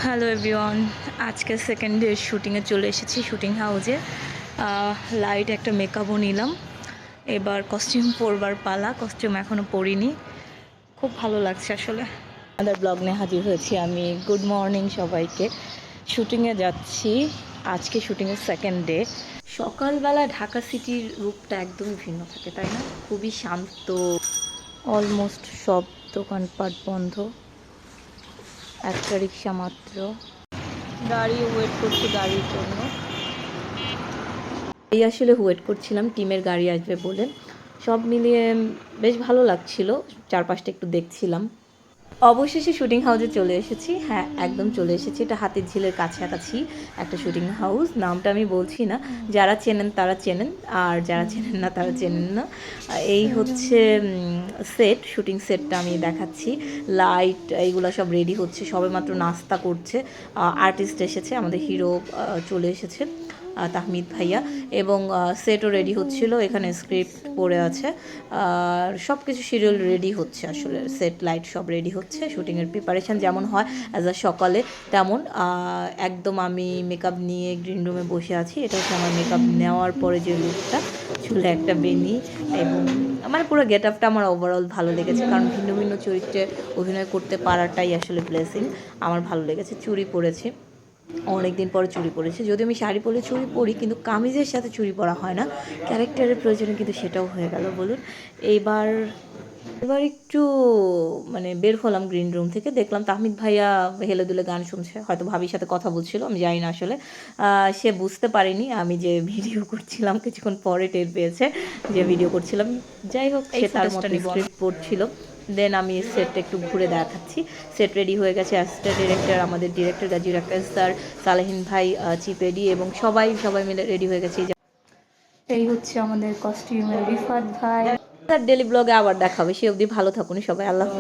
Hello everyone, আজকে second day শুটিংয়ে চলে এসেছি শুটিং হাউসে। লাইট একটা মেকআপও নিলাম, এবার কস্টিউম পরবার পালা। কস্টিউম এখনও পরিনি, খুব ভালো লাগছে আসলে। আমাদের ব্লগ নিয়ে হাজির হয়েছি আমি। গুড মর্নিং সবাইকে। শুটিংয়ে যাচ্ছি, আজকে শুটিংয়ের সেকেন্ড ডে। সকালবেলা ঢাকা সিটির রূপটা একদমই ভিন্ন থাকে, তাই না? খুবই শান্ত, অলমোস্ট সব দোকানপাট বন্ধ, একটা রিক্সা মাত্র। গাড়ি ওয়েট করছি গাড়ির জন্য। এই আসলে ওয়েট করছিলাম টিমের গাড়ি আসবে বলে। সব মিলিয়ে বেশ ভালো লাগছিল, চারপাশটা একটু দেখছিলাম। অবশেষে শুটিং হাউসে চলে এসেছি। হ্যাঁ, একদম চলে এসেছি। এটা হাতিরঝিলের কাছাকাছি একটা শুটিং হাউস। নামটা আমি বলছি না, যারা চেনেন তারা চেনেন, আর যারা চেনেন না তারা চেনেন না। এই হচ্ছে সেট, শুটিং সেটটা আমি দেখাচ্ছি। লাইট এইগুলো সব রেডি হচ্ছে, সবে মাত্র নাস্তা করছে। আর্টিস্ট এসেছে, আমাদের হিরো চলে এসেছে, তাহমিদ ভাইয়া, এবং সেটও রেডি হচ্ছিল। এখানে স্ক্রিপ্ট পড়ে আছে, আর সব কিছু শিডিউল রেডি হচ্ছে। আসলে সেট লাইট সব রেডি হচ্ছে। শুটিংয়ের প্রিপারেশান যেমন হয় অ্যাজ আ সকালে, তেমন একদম আমি মেকআপ নিয়ে গ্রিন রুমে বসে আছি। এটা হচ্ছে আমার মেকআপ নেওয়ার পরে যে লুকটা, চুলে একটা বেনি, এবং আমার পুরো গেট আপটা আমার ওভারঅল ভালো লেগেছে, কারণ ভিন্ন ভিন্ন চরিত্রে অভিনয় করতে পারাটাই আসলে ব্লেসিং। আমার ভালো লেগেছে। চুড়ি পরেছি, অনেক দিন পরে চুড়ি পরেছি। যদিও আমি শাড়ি পরলে চুড়ি পরি, কিন্তু কামিজের সাথে চুড়ি পরা হয় না, ক্যারেক্টারের প্রয়োজনে, কিন্তু সেটাও হয়ে গেল বলুন। এইবার এবার একটু মানে বের হলাম গ্রিন রুম থেকে, দেখলাম তাহমিদ ভাইয়া হেলে দুলে গান শুনছে, হয়তো ভাবির সাথে কথা বলছিল, আমি জানি না আসলে। সে বুঝতে পারিনি আমি যে ভিডিও করছিলাম, কিছুক্ষণ পরে টের পেয়েছে যে ভিডিও করছিলাম। যাই হোক, সে তার মতো স্ক্রিপ্ট পড়ছিল। দেন আমি সেটটা একটু ঘুরে দেখাচ্ছি। সেট রেডি হয়ে গেছে। অ্যাসিস্ট্যান্ট ডিরেক্টর, আমাদের ডিরেক্টর গাজী আক্তার স্যার, সালেহিন ভাই, চিফ এডি, এবং সবাই মিলে রেডি হয়ে গেছে। এই হচ্ছে আমাদের কস্টিউমের রিফাত ভাই। ডেলি ব্লগে আবার দেখা হবে, সে অবধি ভালো থাকুন সবাই। আল্লাহ হাফেজ।